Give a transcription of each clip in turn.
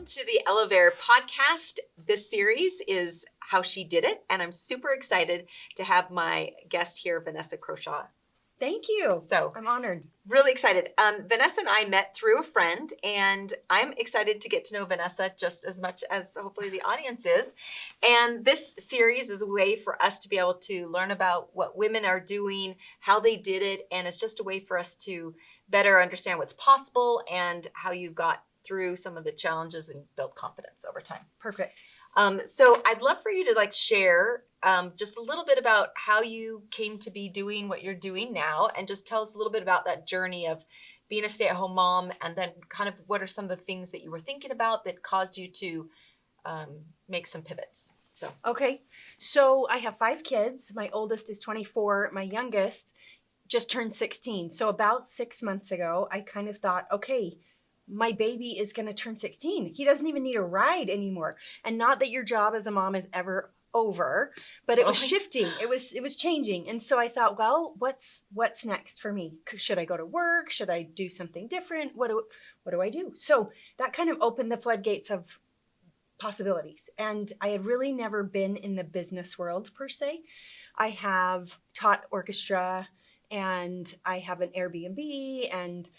Welcome to the Elevator podcast. This series is How She Did It, and I'm super excited to have my guest here, Vanessa Croshaw. Thank you. So I'm honored. Really excited. Vanessa and I met through a friend, and I'm excited to get to know Vanessa just as much as hopefully the audience is. And this series is a way for us to be able to learn about what women are doing, how they did it, and it's just a way for us to better understand what's possible and how you got through some of the challenges and build confidence over time. Perfect. So I'd love for you to share just a little bit about how you came to be doing what you're doing now, and just tell us a little bit about that journey of being a stay-at-home mom, and then kind of what are some of the things that you were thinking about that caused you to make some pivots. Okay. So I have 5 kids. My oldest is 24. My youngest just turned 16. So about 6 months ago, I kind of thought, okay, my baby is going to turn 16. He doesn't even need a ride anymore. And not that your job as a mom is ever over, but it was shifting. It was changing. And so I thought, well, what's next for me? Should I go to work? Should I do something different? What do I do? So that kind of opened the floodgates of possibilities. And I had really never been in the business world per se. I have taught orchestra, and I have an Airbnb and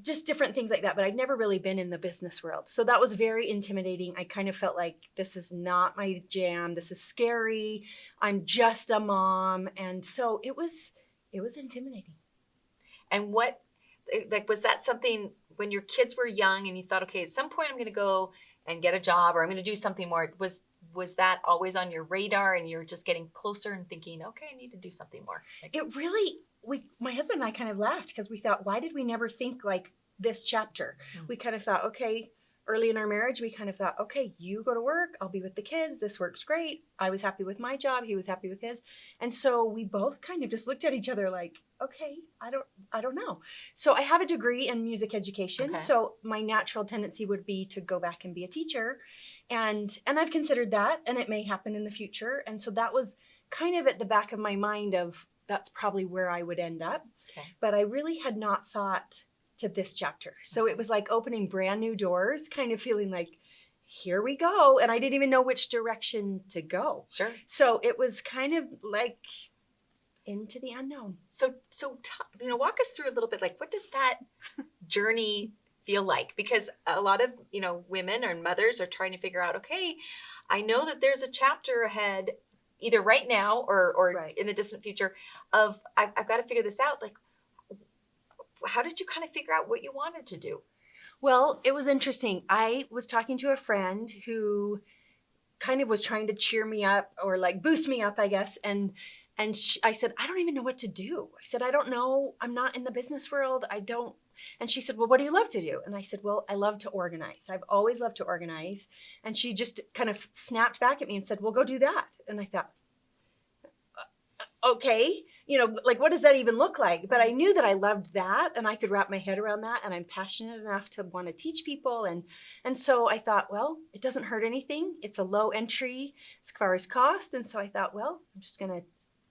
just different things like that, but I'd never really been in the business world. So that was very intimidating. I kind of felt like this is not my jam. This is scary. I'm just a mom. And so it was intimidating. And what, was that something when your kids were young and you thought, okay, at some point I'm going to go and get a job, or I'm going to do something more? Was that always on your radar, and you're just getting closer and thinking, okay, I need to do something more? It really, my husband and I kind of laughed because we thought, why did we never think like this chapter? Mm-hmm. We kind of thought, okay, early in our marriage, we kind of thought, okay, you go to work, I'll be with the kids. This works great. I was happy with my job. He was happy with his. And so we both kind of just looked at each other like, okay, I don't know. So I have a degree in music education. Okay. So my natural tendency would be to go back and be a teacher. And I've considered that, and it may happen in the future. And so that was kind of at the back of my mind of, that's probably where I would end up. Okay. But I really had not thought to this chapter. So it was like opening brand new doors, kind of feeling like, here we go. And I didn't even know which direction to go. Sure. So it was kind of like into the unknown. So walk us through a little bit, like, what does that journey feel like? Because a lot of, women or mothers are trying to figure out, okay, I know that there's a chapter ahead, either right now or right in the distant future, of I've got to figure this out. Like, how did you kind of figure out what you wanted to do? Well, it was interesting. I was talking to a friend who kind of was trying to cheer me up, or like boost me up, I guess. And I said, I don't even know what to do. I said, I don't know. I'm not in the business world. I don't. And she said, well, what do you love to do? And I said, well, I love to organize. I've always loved to organize. And she just kind of snapped back at me and said, well, go do that. And I thought, okay, like, what does that even look like? But I knew that I loved that, and I could wrap my head around that, and I'm passionate enough to want to teach people. And so I thought, well, it doesn't hurt anything. It's a low entry as far as cost. And so I thought, well, I'm just going to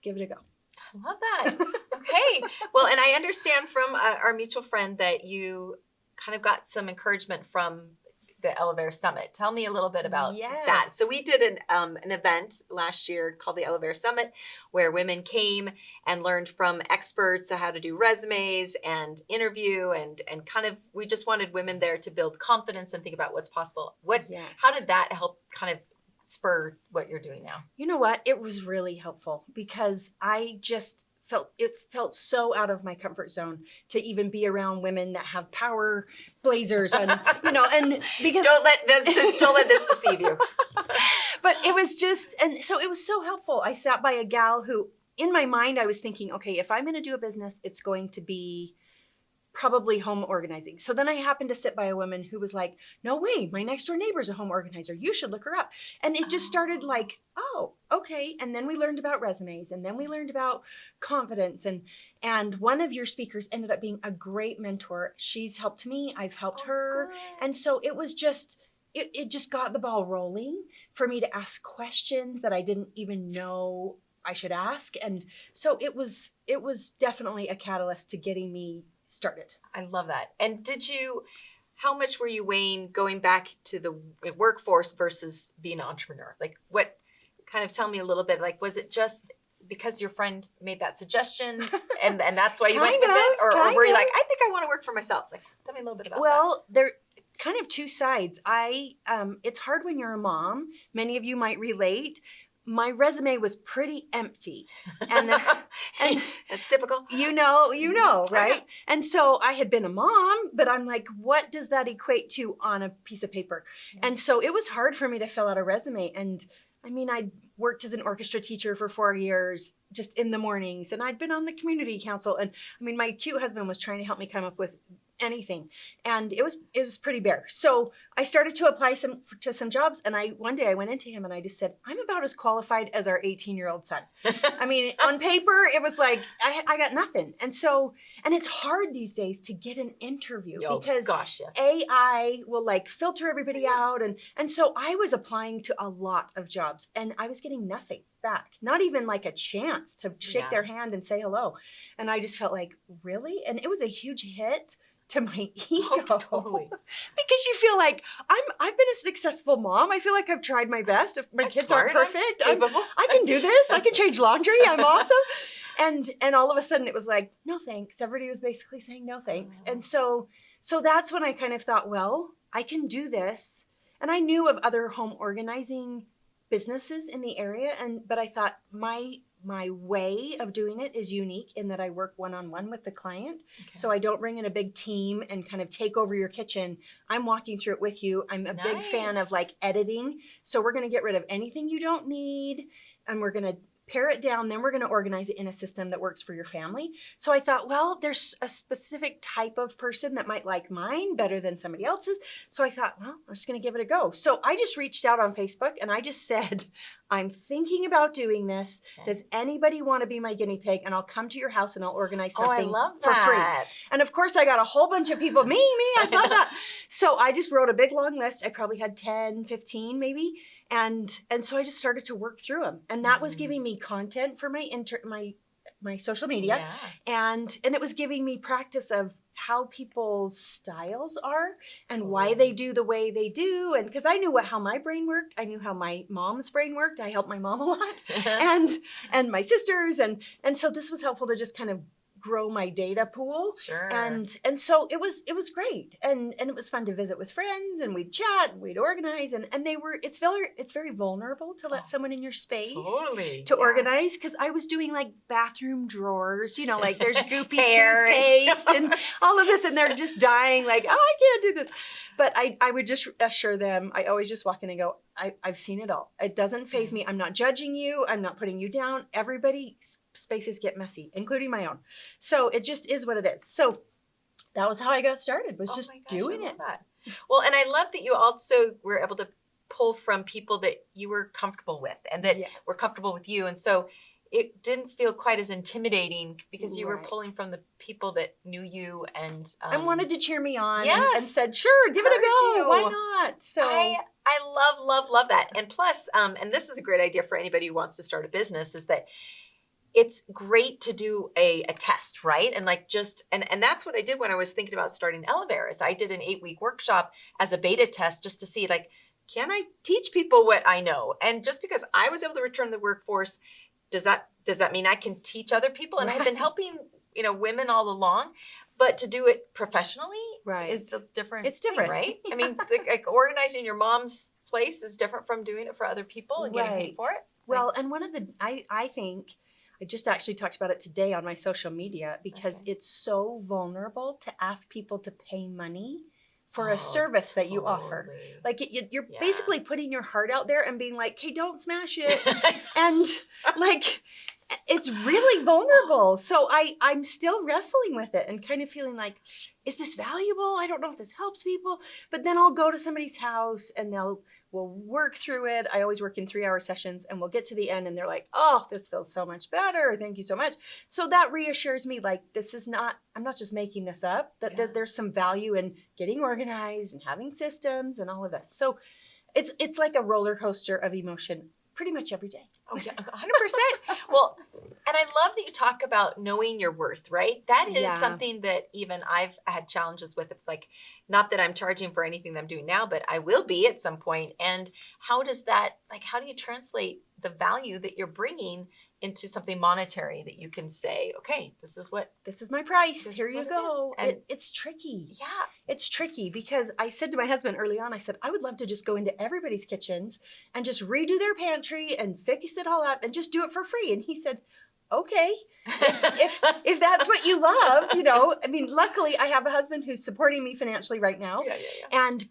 give it a go. I love that. Okay. Well, and I understand from our mutual friend that you kind of got some encouragement from the Elevator Summit. Tell me a little bit about that. So we did an event last year called the Elevator Summit, where women came and learned from experts how to do resumes and interview, and kind of, we just wanted women there to build confidence and think about what's possible. How did that help kind of spur what you're doing now? You know what? It was really helpful, because I just felt so out of my comfort zone to even be around women that have power blazers, and and because don't let this deceive you. But it was just, and so it was so helpful. I sat by a gal who, in my mind, I was thinking, okay, if I'm going to do a business, it's going to be probably home organizing. So then I happened to sit by a woman who was like, no way, my next door neighbor's a home organizer. You should look her up. And it just started like, oh, okay. And then we learned about resumes, and then we learned about confidence. And one of your speakers ended up being a great mentor. She's helped me. I've helped her. Good. And so it was just, it just got the ball rolling for me to ask questions that I didn't even know I should ask. And so it was definitely a catalyst to getting me started. I love that. And did you, how much were you weighing going back to the workforce versus being an entrepreneur? Like what, kind of tell me a little bit, like, was it just because your friend made that suggestion and that's why you went with it? Or were you like, I think I want to work for myself? Like, tell me a little bit about that. Well, there kind of two sides. It's hard when you're a mom. Many of you might relate. My resume was pretty empty. And that's typical. You know, right? And so I had been a mom, but I'm like, what does that equate to on a piece of paper? Mm-hmm. And so it was hard for me to fill out a resume. And I mean, I worked as an orchestra teacher for 4 years, just in the mornings. And I'd been on the community council. And I mean, my cute husband was trying to help me come up with anything. And it was pretty bare. So I started to apply to some jobs. And one day I went into him and I just said, I'm about as qualified as our 18-year-old son. I mean, on paper, it was like, I got nothing. And it's hard these days to get an interview because AI will like filter everybody out. And so I was applying to a lot of jobs and I was getting nothing back, not even like a chance to shake their hand and say hello. And I just felt like, really? And it was a huge hit to my ego. Oh, totally. Because you feel like I've been a successful mom. I feel like I've tried my best. If my kids aren't perfect, I can do this. I can change laundry. I'm awesome. And all of a sudden it was like, no thanks. Everybody was basically saying no thanks. And so that's when I kind of thought, well, I can do this. And I knew of other home organizing businesses in the area, but I thought my way of doing it is unique in that I work one-on-one with the client. Okay. So I don't bring in a big team and kind of take over your kitchen. I'm walking through it with you. I'm a big fan of like editing. So we're going to get rid of anything you don't need and we're going to pare it down. Then we're going to organize it in a system that works for your family. So I thought, well, there's a specific type of person that might like mine better than somebody else's. So I thought, well, I'm just going to give it a go. So I just reached out on Facebook and I just said, I'm thinking about doing this. Okay. Does anybody want to be my guinea pig? And I'll come to your house and I'll organize something for free. And of course I got a whole bunch of people, me, I love that. So I just wrote a big long list. I probably had 10, 15 maybe. And so I just started to work through them. And that was giving me content for my social media. Yeah. And it was giving me practice of how people's styles are and why they do the way they do. And because I knew how my brain worked. I knew how my mom's brain worked. I helped my mom a lot and my sisters. And so this was helpful to just kind of grow my data pool. Sure. And so it was great. And it was fun to visit with friends and we'd chat and we'd organize and it's very vulnerable to let someone in your space to organize. Because I was doing like bathroom drawers, like there's goopy toothpaste and all of this and they're just dying like, oh, I can't do this. But I would just assure them, I always just walk in and go, I've seen it all. It doesn't faze me. I'm not judging you. I'm not putting you down. Everybody's spaces get messy, including my own. So it just is what it is. So that was how I got started, was just doing it. That. Well, and I love that you also were able to pull from people that you were comfortable with and that were comfortable with you. And so it didn't feel quite as intimidating because you were pulling from the people that knew you and wanted to cheer me on and said, sure, give it a go. Why not? So I love that. And plus, and this is a great idea for anybody who wants to start a business, is that it's great to do a test, right? And like and that's what I did when I was thinking about starting Elevair, is I did an 8-week workshop as a beta test just to see like, can I teach people what I know? And just because I was able to return to the workforce, does that mean I can teach other people? And I've been helping, women all along, but to do it professionally is a different It's different, right? I mean, like organizing your mom's place is different from doing it for other people and getting paid for it. Well, and one of the, I think, I just actually talked about it today on my social media because it's so vulnerable to ask people to pay money for a service that you offer. Like you're basically putting your heart out there and being like, hey, don't smash it. And like, it's really vulnerable. So I'm still wrestling with it and kind of feeling like, is this valuable? I don't know if this helps people. But then I'll go to somebody's house and we'll work through it. I always work in 3-hour sessions and we'll get to the end and they're like, oh, this feels so much better. Thank you so much. So that reassures me, like, I'm not just making this up, that there's some value in getting organized and having systems and all of this. So it's like a roller coaster of emotion pretty much every day. Oh yeah, 100%. Well, and I love that you talk about knowing your worth, right? That is something that even I've had challenges with. It's like, not that I'm charging for anything that I'm doing now, but I will be at some point. And how does that, like, how do you translate the value that you're bringing into something monetary that you can say, okay, this is my price. Here you go. And it's tricky. Yeah. It's tricky because I said to my husband early on, I said, I would love to just go into everybody's kitchens and just redo their pantry and fix it all up and just do it for free. And he said, okay, if that's what you love, you know. I mean, luckily I have a husband who's supporting me financially right now. Yeah. And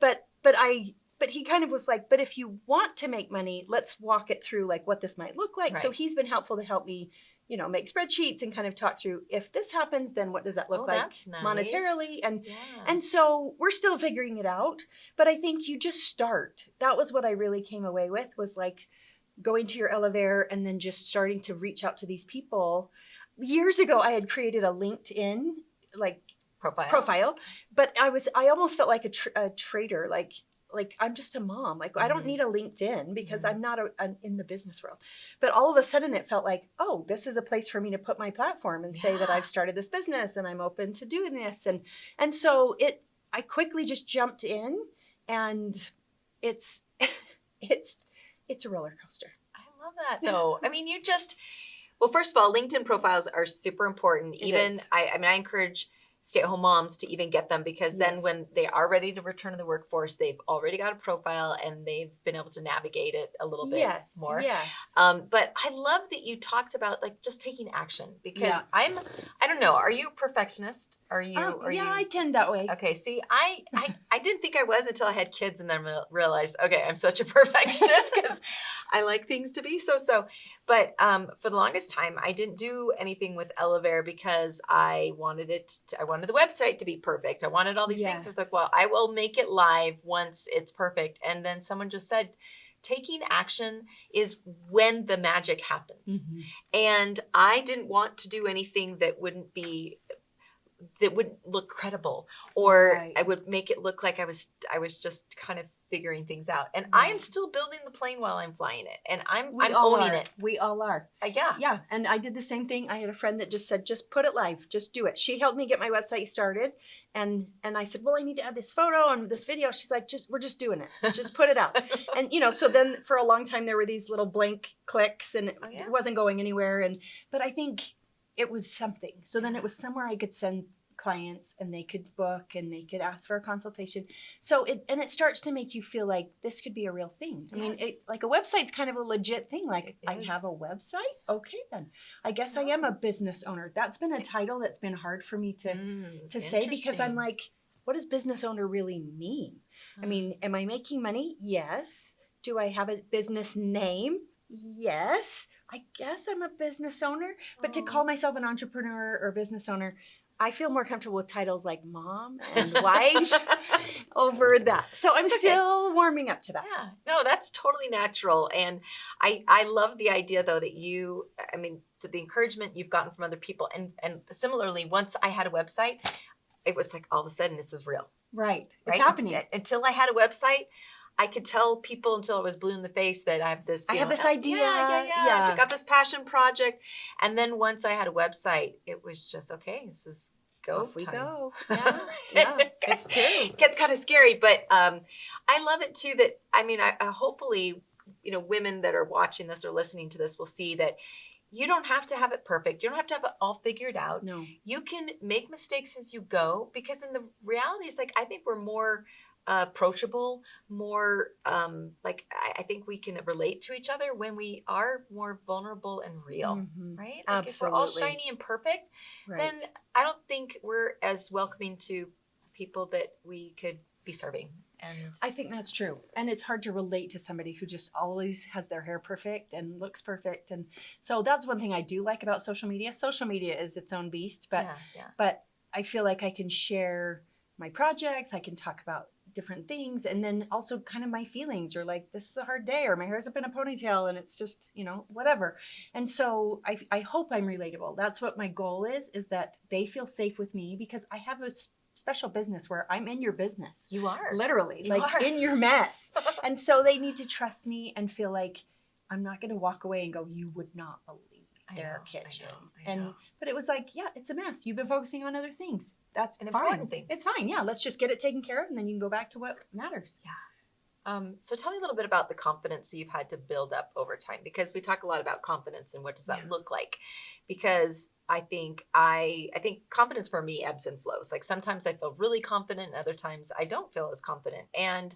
but he kind of was like, but if you want to make money, let's walk it through, like what this might look like. Right. So he's been helpful to help me, you know, make spreadsheets and kind of talk through, if this happens, then what does that look like monetarily? And so we're still figuring it out. But I think you just start. That was what I really came away with, was like going to your Elevator and then just starting to reach out to these people. Years ago, I had created a LinkedIn like profile, but I almost felt like a trader, like I'm just a mom. Like, I don't need a LinkedIn because I'm not in the business world. But all of a sudden it felt like, oh, this is a place for me to put my platform and say that I've started this business and I'm open to doing this. And so I quickly just jumped in, and it's a roller coaster. I love that though. I mean, well, first of all, LinkedIn profiles are super important. I encourage stay-at-home moms to even get them, because then when they are ready to return to the workforce, they've already got a profile and they've been able to navigate it a little bit more. Yes. But I love that you talked about like just taking action, because I don't know, are you a perfectionist? Are you? I tend that way. Okay. See, I didn't think I was until I had kids, and then realized, okay, I'm such a perfectionist because I like things to be so. But for the longest time, I didn't do anything with Elevator because I wanted the website to be perfect. I wanted all these things. I was like, well, I will make it live once it's perfect. And then someone just said, taking action is when the magic happens. Mm-hmm. And I didn't want to do anything that wouldn't look credible, or I would make it look like I was just kind of figuring things out. And I am still building the plane while I'm flying it, and I'm owning it. We all are. Yeah. And I did the same thing. I had a friend that just said, just put it live, just do it. She helped me get my website started, and I said, well, I need to add this photo and this video. She's like, we're just doing it. Just put it out. And so then for a long time there were these little blank clicks, and it wasn't going anywhere. But I think it was something. So then it was somewhere I could send clients, and they could book, and they could ask for a consultation. So it starts to make you feel like this could be a real thing. I mean, like a website's kind of a legit thing. Like, I have a website? Okay, then I guess I am a business owner. That's been a title that's been hard for me to say, because I'm like, what does business owner really mean? I mean, am I making money? Yes. Do I have a business name? Yes. I guess I'm a business owner. But to call myself an entrepreneur or business owner, I feel more comfortable with titles like mom and wife over that. So I'm still warming up to that. Yeah, no, that's totally natural. And I love the idea though that the encouragement you've gotten from other people. And similarly, once I had a website, it was like all of a sudden this is real. Right. It's happening. Until I had a website, I could tell people until I was blue in the face that I have this idea. Yeah. I got this passion project. And then once I had a website, it was just, okay, this is go. Off we time. go. Yeah, it's true. It gets kind of scary, but I love it too that, I hopefully, women that are watching this or listening to this will see that you don't have to have it perfect. You don't have to have it all figured out. No. You can make mistakes as you go, because in the reality is, like, I think we're more approachable, more I think we can relate to each other when we are more vulnerable and real, right? Like, if we're all shiny and perfect, then I don't think we're as welcoming to people that we could be serving. And I think that's true. And it's hard to relate to somebody who just always has their hair perfect and looks perfect. And so that's one thing I do like about social media. Social media is its own beast, but I feel like I can share my projects. I can talk about different things, and then also kind of my feelings, or like, this is a hard day, or my hair's up in a ponytail and it's just, whatever. And so I hope I'm relatable. That's what my goal is that they feel safe with me, because I have a special business where I'm in your business. You are. Literally, in your mess. And so they need to trust me and feel like I'm not going to walk away and go, you would not believe their kitchen. But it was like, yeah, it's a mess. You've been focusing on other things. That's and fine. Important things. It's fine. Yeah. Let's just get it taken care of and then you can go back to what matters. Yeah. So tell me a little bit about the confidence you've had to build up over time, because we talk a lot about confidence and what does that look like? Because I think confidence for me ebbs and flows. Like sometimes I feel really confident and other times I don't feel as confident. And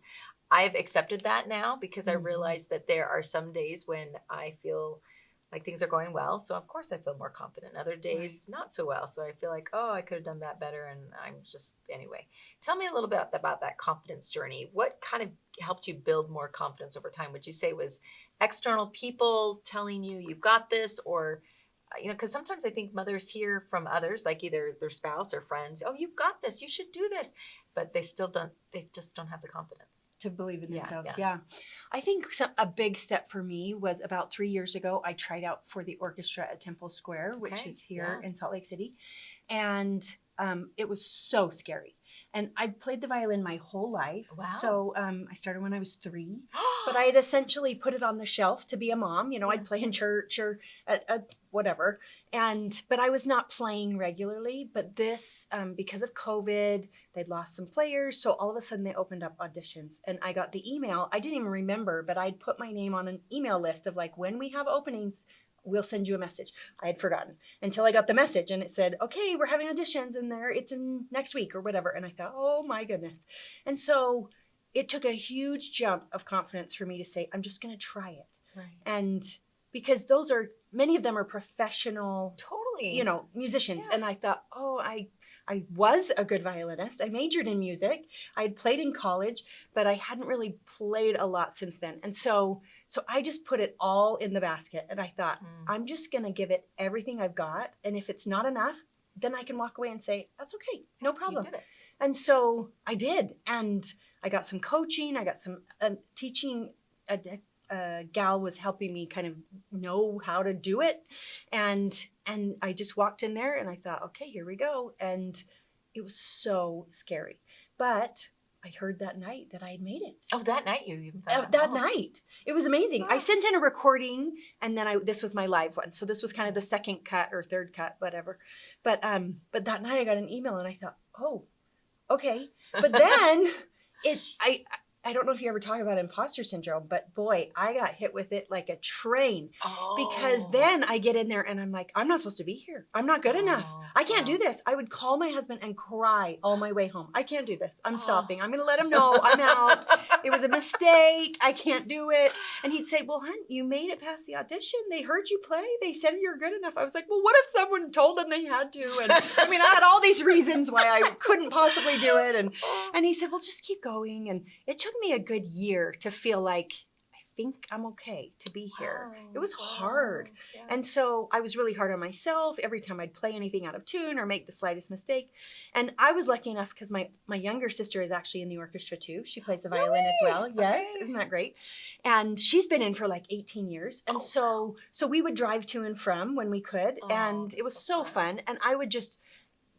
I've accepted that now because I realize that there are some days when I feel like things are going well. So of course I feel more confident. Other days, not so well. So I feel like, oh, I could have done that better. And I'm just, anyway, tell me a little bit about that confidence journey. What kind of helped you build more confidence over time? Would you say it was external people telling you you've got this, or, because sometimes I think mothers hear from others, like either their spouse or friends, oh, you've got this, you should do this. But they just don't have the confidence to believe in themselves. Yeah. I think a big step for me was about 3 years ago. I tried out for the orchestra at Temple Square, which is here in Salt Lake City. And it was so scary. And I played the violin my whole life. Wow. So I started when I was 3. But I had essentially put it on the shelf to be a mom. I'd play in church or at whatever. But I was not playing regularly. But this, because of COVID, they'd lost some players. So all of a sudden they opened up auditions. And I got the email. I didn't even remember, but I'd put my name on an email list of like, when we have openings, we'll send you a message. I had forgotten until I got the message and it said, okay, we're having auditions and it's in next week or whatever. And I thought, oh my goodness. And so it took a huge jump of confidence for me to say, I'm just going to try it. Right. And because many of them are professional, musicians. Yeah. And I thought, oh, I was a good violinist. I majored in music. I had played in college, but I hadn't really played a lot since then. And so I just put it all in the basket and I thought, I'm just going to give it everything I've got. And if it's not enough, then I can walk away and say, that's okay. No problem. You did it. And so I did. And I got some coaching. I got some teaching. A gal was helping me kind of know how to do it. And I just walked in there and I thought, okay, here we go. And it was so scary. But I heard that night that I had made it. Oh, that night you even found out. That night. It was amazing. Wow. I sent in a recording and then this was my live one. So this was kind of the second cut or third cut, whatever. But that night I got an email and I thought, oh, okay. But then I don't know if you ever talk about imposter syndrome, but boy, I got hit with it like a train. Because then I get in there and I'm like, I'm not supposed to be here. I'm not good enough. I can't do this. I would call my husband and cry all my way home. I can't do this. I'm stopping. I'm going to let him know I'm out. It was a mistake. I can't do it. And he'd say, well, hon, you made it past the audition. They heard you play. They said you're good enough. I was like, well, what if someone told them they had to? And I had all these reasons why I couldn't possibly do it. And he said, well, just keep going. And it took me a good year to feel like I think I'm okay to be here. It was hard. Yeah. And so I was really hard on myself every time I'd play anything out of tune or make the slightest mistake. And I was lucky enough because my younger sister is actually in the orchestra too. She plays the violin as well. Yes. Okay. Isn't that great? And she's been in for like 18 years. And so we would drive to and from when we could. And it was so fun. And I would just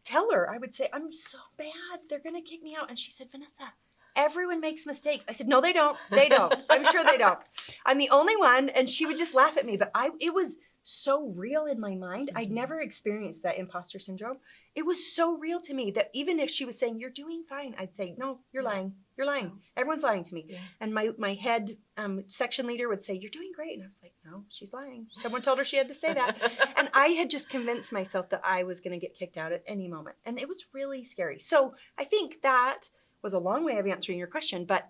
tell her, I would say, I'm so bad. They're going to kick me out. And she said, Vanessa, everyone makes mistakes. I said, no, they don't. They don't. I'm sure they don't. I'm the only one. And she would just laugh at me. But it was so real in my mind. I'd never experienced that imposter syndrome. It was so real to me that even if she was saying, you're doing fine, I'd say, no, you're lying. You're lying. Everyone's lying to me. Yeah. And my head section leader would say, you're doing great. And I was like, no, she's lying. Someone told her she had to say that. And I had just convinced myself that I was going to get kicked out at any moment. And it was really scary. So I think that was a long way of answering your question, but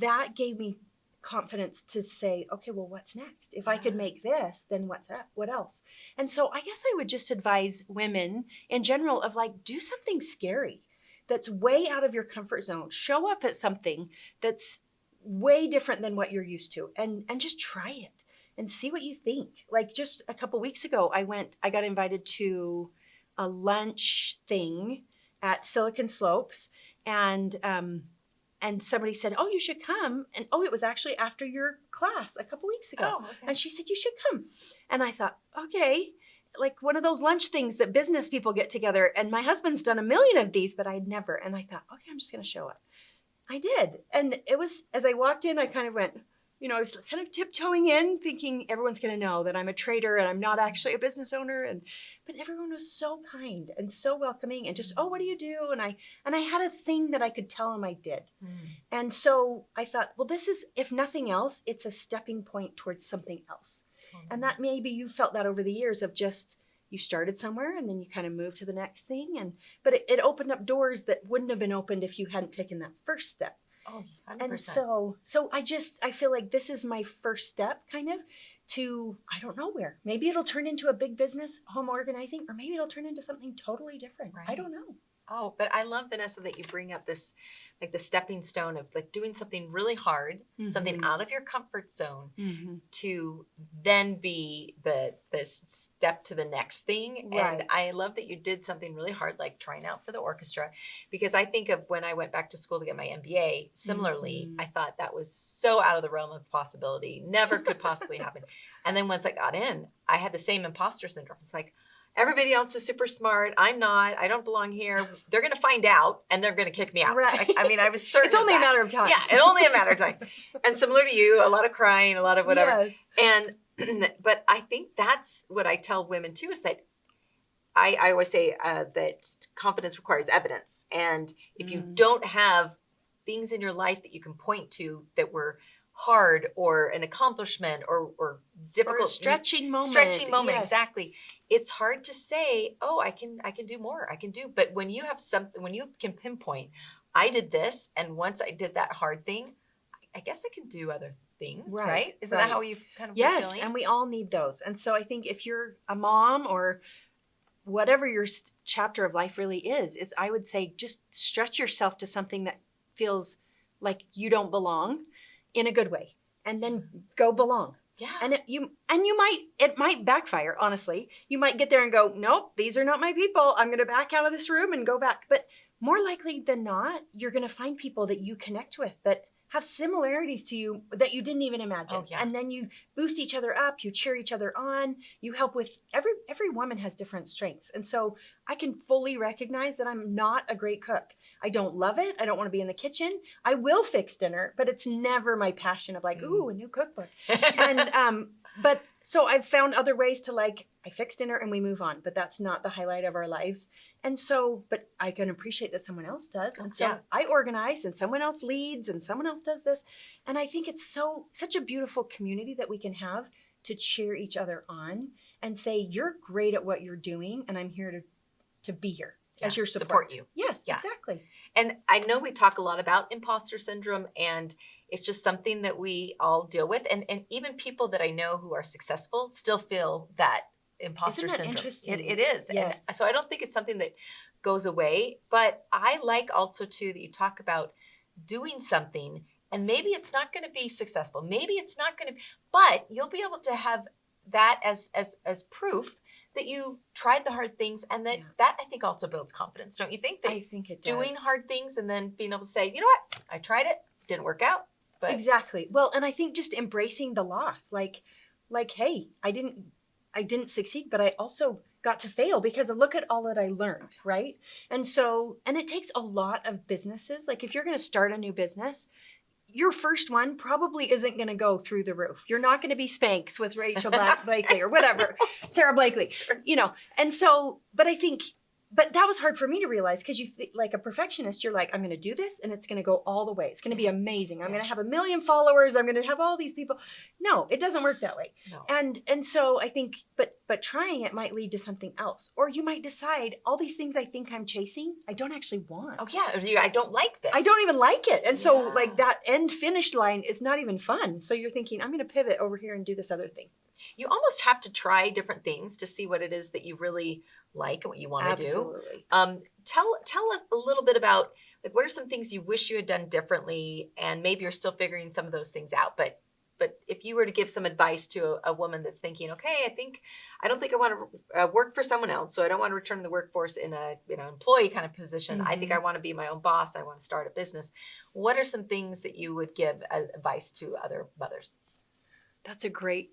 that gave me confidence to say, okay, well, what's next? If I could make this, then what else? And so I guess I would just advise women in general of like, do something scary that's way out of your comfort zone. Show up at something that's way different than what you're used to and just try it and see what you think. Like just a couple weeks ago, I got invited to a lunch thing at Silicon Slopes. And somebody said, oh, you should come. And it was actually after your class a couple weeks ago. Oh, okay. And she said, you should come. And I thought, okay, like one of those lunch things that business people get together. And my husband's done a million of these, but I'd never. And I thought, okay, I'm just going to show up. I did. And it was, as I walked in, I kind of went, I was kind of tiptoeing in thinking everyone's going to know that I'm a trader and I'm not actually a business owner. But everyone was so kind and so welcoming and just, oh, what do you do? And I had a thing that I could tell them I did. And so I thought, well, this is, if nothing else, it's a stepping point towards something else. And that maybe you felt that over the years of just, you started somewhere and then you kind of moved to the next thing. But it opened up doors that wouldn't have been opened if you hadn't taken that first step. Oh, 100%. And so I feel like this is my first step kind of to, I don't know where. Maybe it'll turn into a big business, home organizing, or maybe it'll turn into something totally different. Right. I don't know. Oh, but I love, Vanessa, that you bring up this, like the stepping stone of like doing something really hard, something out of your comfort zone to then be the step to the next thing. Right. And I love that you did something really hard, like trying out for the orchestra, because I think of when I went back to school to get my MBA, similarly, I thought that was so out of the realm of possibility, never could possibly happen. And then once I got in, I had the same imposter syndrome. It's like, everybody else is super smart. I'm not. I don't belong here. They're going to find out and they're going to kick me out. Right. I mean, I was certain. It's only a matter of time. Yeah, it's only a matter of time. And similar to you, a lot of crying, a lot of whatever. Yes. But I think that's what I tell women too, is that I always say that confidence requires evidence. And if you don't have things in your life that you can point to that were hard or an accomplishment or difficult, or a stretching moment, yes. Exactly. It's hard to say, oh, I can do more. I can do. But when you have something, when you can pinpoint, I did this, and once I did that hard thing, I guess I can do other things, right? Isn't that how you kind of yes, feeling? And we all need those. And so I think if you're a mom or whatever your chapter of life really is I would say just stretch yourself to something that feels like you don't belong in a good way, and then go belong. Yeah. And it might backfire, honestly. You might get there and go, nope, these are not my people. I'm going to back out of this room and go back. But more likely than not, you're going to find people that you connect with that have similarities to you that you didn't even imagine. Oh, yeah. And then you boost each other up, you cheer each other on, you help with every woman has different strengths. And so I can fully recognize that I'm not a great cook. I don't love it. I don't want to be in the kitchen. I will fix dinner, but it's never my passion of like, ooh, a new cookbook. And but so I've found other ways to like, I fix dinner and we move on, but that's not the highlight of our lives. And so, but I can appreciate that someone else does. And so I organize and someone else leads and someone else does this. And I think it's such a beautiful community that we can have to cheer each other on and say, you're great at what you're doing. And I'm here to be here as your support you. Yes, exactly. And I know we talk a lot about imposter syndrome, and it's just something that we all deal with. And even people that I know who are successful still feel that imposter syndrome. Interesting? It is. Yes. And so I don't think it's something that goes away, but I like also too that you talk about doing something and maybe it's not going to be successful. Maybe it's not going to, but you'll be able to have that as proof that you tried the hard things, and that I think also builds confidence. Don't you think? That I think it does. Doing hard things and then being able to say, you know what, I tried it, didn't work out. But exactly. Well, and I think just embracing the loss, like, hey, I didn't succeed, but I also got to fail because look at all that I learned, right? And so, and it takes a lot of businesses. Like if you're going to start a new business, your first one probably isn't going to go through the roof. You're not going to be Spanx with Rachel Blakely or whatever, Sarah Blakely, And so, but that was hard for me to realize because like a perfectionist, you're like, I'm going to do this and it's going to go all the way. It's going to be amazing. I'm going to have 1 million followers. I'm going to have all these people. No, it doesn't work that way. No. And so I think, but trying it might lead to something else. Or you might decide all these things I think I'm chasing, I don't actually want. Oh yeah, I don't like this. I don't even like it. And so like that end finish line is not even fun. So you're thinking, I'm going to pivot over here and do this other thing. You almost have to try different things to see what it is that you really like and what you want to do. Tell us a little bit about like what are some things you wish you had done differently, and maybe you're still figuring some of those things out. But if you were to give some advice to a woman that's thinking, okay, I don't think I want to work for someone else, so I don't want to return to the workforce in a employee kind of position. I think I want to be my own boss. I want to start a business. What are some things that you would give advice to other mothers? That's a great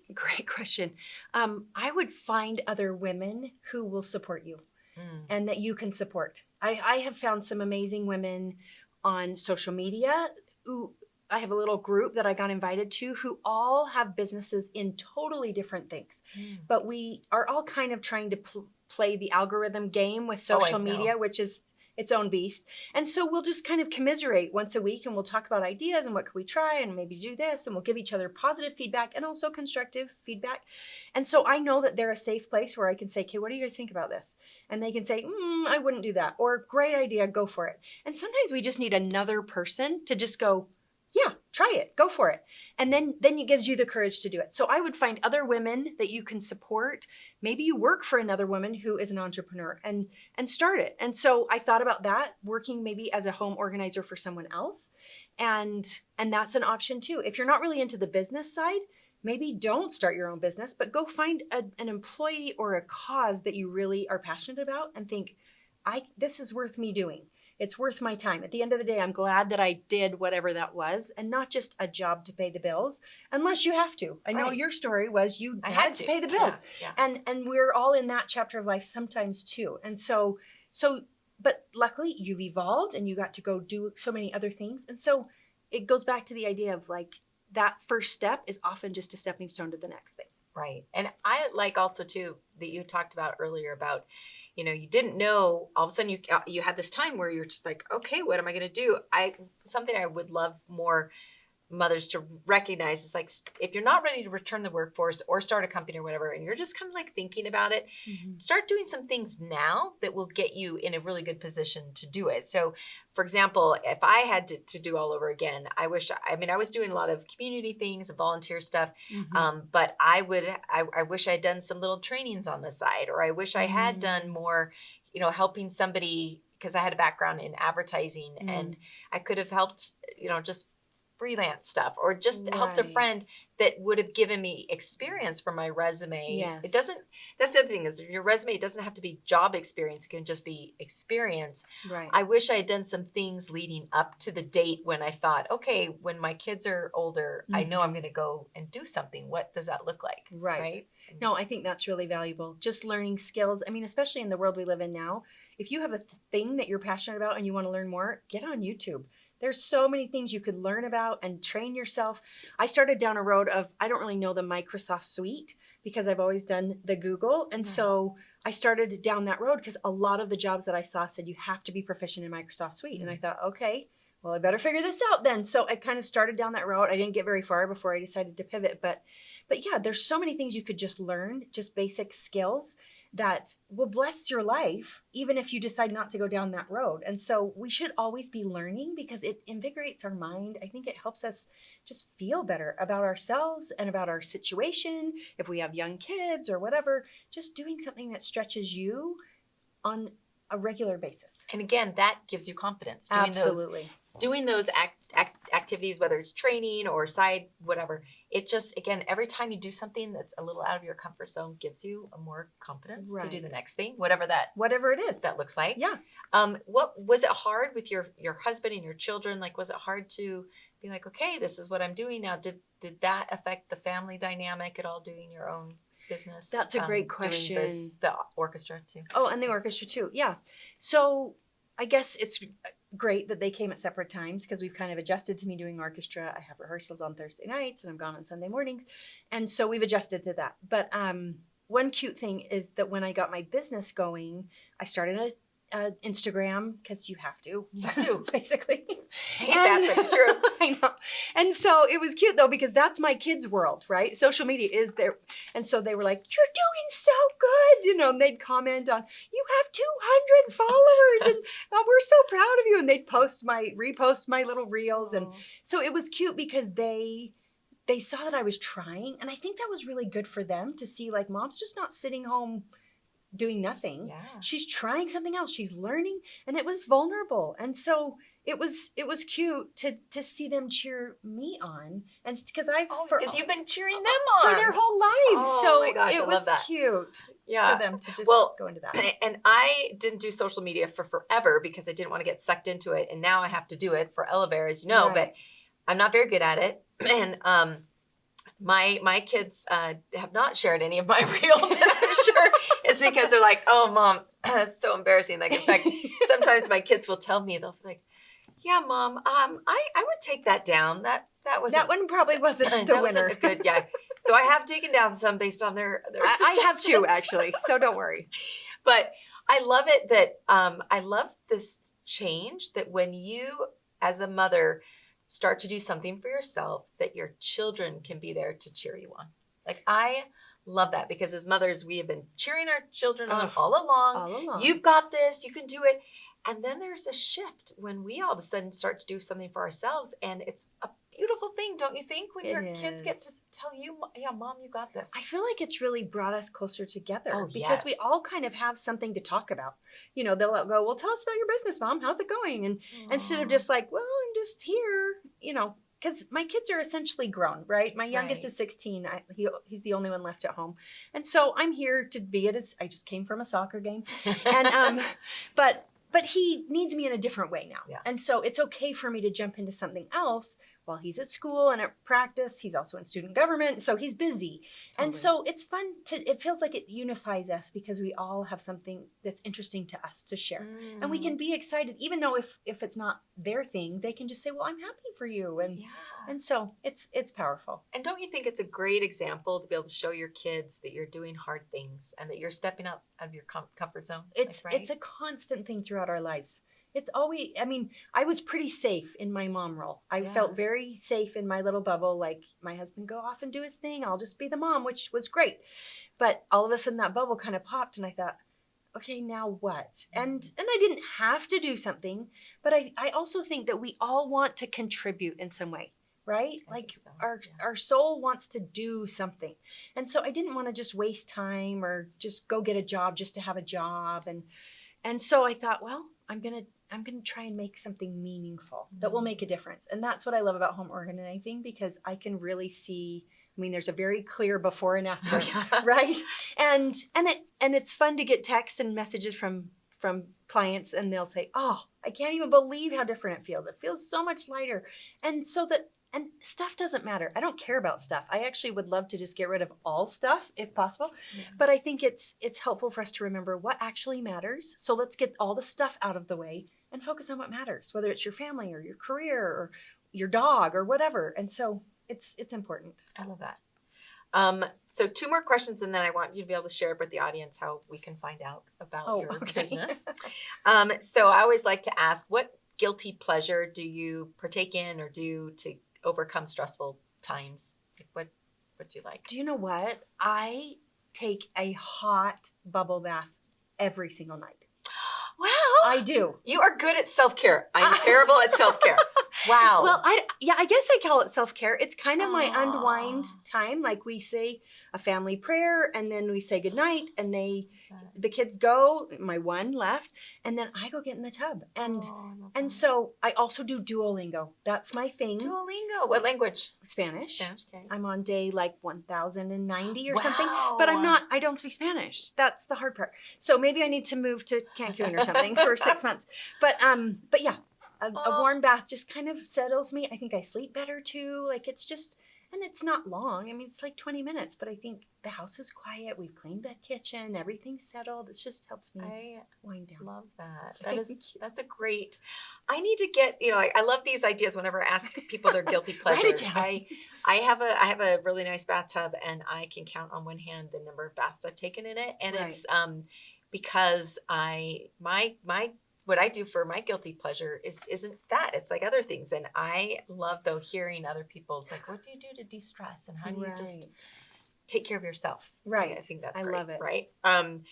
question. I would find other women who will support you and that you can support. I have found some amazing women on social media who I have a little group that I got invited to who all have businesses in totally different things. But we are all kind of trying to play the algorithm game with social media, which is its own beast. And so we'll just kind of commiserate once a week, and we'll talk about ideas and what could we try and maybe do this, and we'll give each other positive feedback and also constructive feedback. And so I know that they're a safe place where I can say, okay, what do you guys think about this? And they can say, I wouldn't do that, or great idea, go for it. And sometimes we just need another person to just go, yeah, try it, go for it. And then it gives you the courage to do it. So I would find other women that you can support. Maybe you work for another woman who is an entrepreneur and start it. And so I thought about that, working maybe as a home organizer for someone else. And that's an option too. If you're not really into the business side, maybe don't start your own business, but go find an employee or a cause that you really are passionate about and think, this is worth me doing. It's worth my time. At the end of the day, I'm glad that I did whatever that was, and not just a job to pay the bills, unless you have to. I know your story was you had to pay the bills. Yeah. And we're all in that chapter of life sometimes too. And so, but luckily you've evolved and you got to go do so many other things. And so it goes back to the idea of like that first step is often just a stepping stone to the next thing. Right. And I like also too that you talked about earlier about, you didn't know, all of a sudden you had this time where you're just like, okay, what am I going to do? Something I would love more mothers to recognize is like, if you're not ready to return the workforce or start a company or whatever, and you're just kind of like thinking about it, start doing some things now that will get you in a really good position to do it. So for example, if I had to do all over again, I was doing a lot of community things and volunteer stuff. But I wish I'd done some little trainings on the side, or I wish I had done more, helping somebody, because I had a background in advertising and I could have helped, just freelance stuff, or just helped a friend that would have given me experience for my resume. Yes. It doesn't, that's the other thing, is your resume, it doesn't have to be job experience. It can just be experience. Right. I wish I had done some things leading up to the date when I thought, okay, when my kids are older, I know I'm going to go and do something. What does that look like? Right. No, I think that's really valuable. Just learning skills. I mean, especially in the world we live in now, if you have a thing that you're passionate about and you want to learn more, get on YouTube. There's so many things you could learn about and train yourself. I started down a road of, I don't really know the Microsoft suite because I've always done the Google. And so I started down that road because a lot of the jobs that I saw said you have to be proficient in Microsoft suite. And I thought, okay, well, I better figure this out then. So I kind of started down that road. I didn't get very far before I decided to pivot. But yeah, there's so many things you could just learn, just basic skills that will bless your life, even if you decide not to go down that road. And so we should always be learning because it invigorates our mind. I think it helps us just feel better about ourselves and about our situation. If we have young kids or whatever, just doing something that stretches you on a regular basis. And again, that gives you confidence. Absolutely. Doing those activities, whether it's training or side, whatever, it just, again, every time you do something that's a little out of your comfort zone gives you a more confidence to do the next thing, whatever it is that looks like. Yeah. What was it hard with your husband and your children? Like, was it hard to be like, okay, this is what I'm doing now? Did that affect the family dynamic at all, doing your own business? That's a great question. Doing the orchestra too. Oh, and the orchestra too. Yeah. So I guess it's great that they came at separate times because we've kind of adjusted to me doing orchestra. I have rehearsals on Thursday nights and I'm gone on Sunday mornings. And so we've adjusted to that. But one cute thing is that when I got my business going, I started a Instagram because you have to basically. I hate that, but it's true. I know. And so it was cute though, because that's my kids' world, right? Social media is there. And so they were like, you're doing so good. And they'd comment on, you have 200 followers and we're so proud of you. And they'd repost my little reels. And so it was cute because they saw that I was trying. And I think that was really good for them to see, like, mom's just not sitting home doing nothing. Yeah. She's trying something else. She's learning, and it was vulnerable. And so it was cute to see them cheer me on, and because you've been cheering them on for their whole lives. Oh, so my gosh, it was cute for them to just go into that. And I didn't do social media for forever because I didn't want to get sucked into it, and now I have to do it for Elevair, as you know. Right. But I'm not very good at it, and my kids have not shared any of my reels, and I'm sure it's because they're like, oh, Mom, that's so embarrassing. Like, in fact, sometimes my kids will tell me, they'll be like, Yeah, Mom. I would take that down. That one probably wasn't the that winner. wasn't a good. Yeah. So I have taken down some based on their I have two suggestions. actually, so don't worry. But I love it that I love this change that when you, as a mother, start to do something for yourself, that your children can be there to cheer you on. Like, I love that, because as mothers, we have been cheering our children on all along. All along. You've got this, you can do it. And then there's a shift when we all of a sudden start to do something for ourselves. And it's a beautiful thing, don't you think, when your kids get to tell you, yeah, Mom, you got this. I feel like it's really brought us closer together, Oh, because we yes. all kind of have something to talk about. You know, they'll go, well, tell us about your business, Mom. How's it going? And instead of just like, well, I'm just here, you know, because my kids are essentially grown, right? My youngest Right. is 16. He's the only one left at home. And so I'm here to be at his, I just came from a soccer game. And, but he needs me in a different way now. Yeah. And so it's okay for me to jump into something else while he's at school and at practice. He's also in student government, so he's busy. Totally. And so it's fun it feels like it unifies us, because we all have something that's interesting to us to share. And we can be excited, even though if it's not their thing, they can just say, well, I'm happy for you. And Yeah. and so it's powerful. And don't you think it's a great example to be able to show your kids that you're doing hard things and that you're stepping out of your comfort zone? It's like, right? it's a constant thing throughout our lives. It's always, I mean, I was pretty safe in my mom role. I Yeah. felt very safe in my little bubble. Like, my husband go off and do his thing. I'll just be the mom, which was great. But all of a sudden that bubble kind of popped, and I thought, okay, now what? And I didn't have to do something, but I also think that we all want to contribute in some way, right? I Like, think so, our soul wants to do something. And so I didn't want to just waste time or just go get a job just to have a job. And so I thought, well, I'm going to try and make something meaningful that will make a difference. And that's what I love about home organizing, because I can really see, I mean, there's a very clear before and after, right? And it's fun to get texts and messages from clients, and they'll say, oh, I can't even believe how different it feels. It feels so much lighter. And stuff doesn't matter. I don't care about stuff. I actually would love to just get rid of all stuff if possible. Yeah. But I think it's helpful for us to remember what actually matters. So let's get all the stuff out of the way and focus on what matters, whether it's your family or your career or your dog or whatever. And so it's important. I love that. So 2 more questions, and then I want you to be able to share with the audience how we can find out about your business. So I always like to ask, what guilty pleasure do you partake in or do to overcome stressful times? What do you like? Do you know what? I take a hot bubble bath every single night. Wow. I do. You are good at self-care. I'm terrible at self-care. Wow. Well, I guess I call it self-care. It's kind of my Aw. unwind time. Like, we say a family prayer, and then we say goodnight, and the kids go, my one left, and then I go get in the tub. And so I also do Duolingo. That's my thing. Duolingo. What language? Spanish. Spanish. Okay. I'm on day like 1090 or Wow. something, but I don't speak Spanish. That's the hard part. So maybe I need to move to Cancun or something for 6 months. But yeah, a warm bath just kind of settles me. I think I sleep better too. Like, it's just, and it's not long. I mean, it's like 20 minutes, but I think the house is quiet. We've cleaned the kitchen. Everything's settled. It just helps me wind down. Love that. That's a great, I need to get, I love these ideas whenever I ask people their guilty pleasure. Write it down. I have a really nice bathtub, and I can count on one hand the number of baths I've taken in it. And it's because what I do for my guilty pleasure isn't that. It's like other things. And I love, though, hearing other people's, like, what do you do to de-stress, and how do you just take care of yourself? Right. I think that's I great. love it. Right. And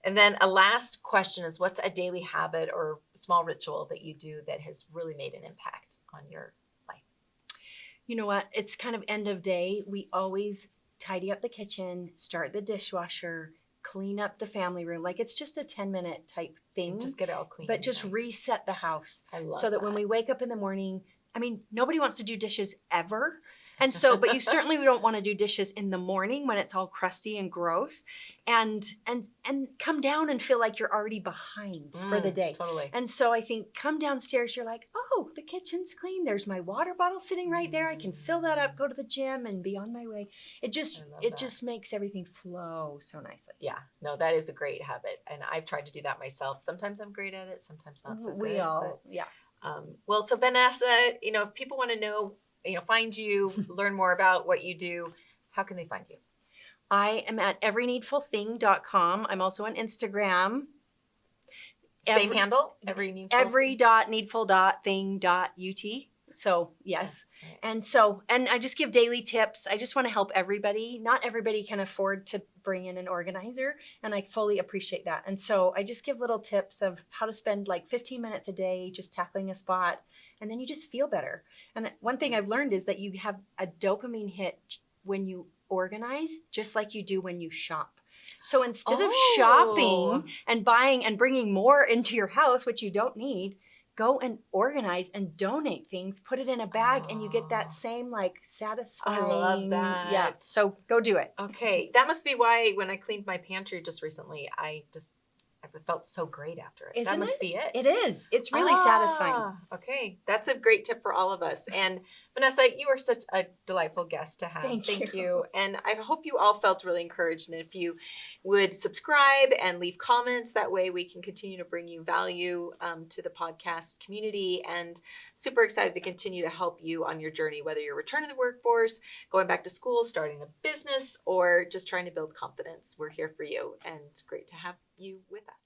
then a last question is, what's a daily habit or small ritual that you do that has really made an impact on your life? You know what? It's kind of end of day. We always tidy up the kitchen, start the dishwasher, clean up the family room. Like, it's just a 10-minute type thing. Just get it all clean. But just reset the house. I love so that when we wake up in the morning, I mean, nobody wants to do dishes ever. And so, but you certainly don't want to do dishes in the morning when it's all crusty and gross, and come down and feel like you're already behind for the day. Totally. And so I think come downstairs, you're like, oh, the kitchen's clean. There's my water bottle sitting right there. I can fill that up, go to the gym, and be on my way. It just makes everything flow so nicely. Yeah, no, that is a great habit, and I've tried to do that myself. Sometimes I'm great at it, sometimes not so good. We all, yeah. Well, so Vanessa, if people want to know, find you, learn more about what you do, how can they find you? I am at everyneedfulthing.com. I'm also on Instagram. Same handle? Every.needful.thing.ut. So yes. Right. And I just give daily tips. I just want to help everybody. Not everybody can afford to bring in an organizer, and I fully appreciate that. And so I just give little tips of how to spend like 15 minutes a day just tackling a spot, and then you just feel better. And one thing I've learned is that you have a dopamine hit when you organize, just like you do when you shop. So instead of shopping and buying and bringing more into your house, which you don't need, go and organize and donate things, put it in a bag, and you get that same like satisfying. I love that. Yeah. So go do it. Okay. That must be why when I cleaned my pantry just recently, I felt so great after it. That must be it. It is. It's really satisfying. Okay. That's a great tip for all of us. And Vanessa, you are such a delightful guest to have. Thank you. And I hope you all felt really encouraged. And if you would subscribe and leave comments, that way we can continue to bring you value to the podcast community. And super excited to continue to help you on your journey, whether you're returning to the workforce, going back to school, starting a business, or just trying to build confidence. We're here for you. And it's great to have you with us.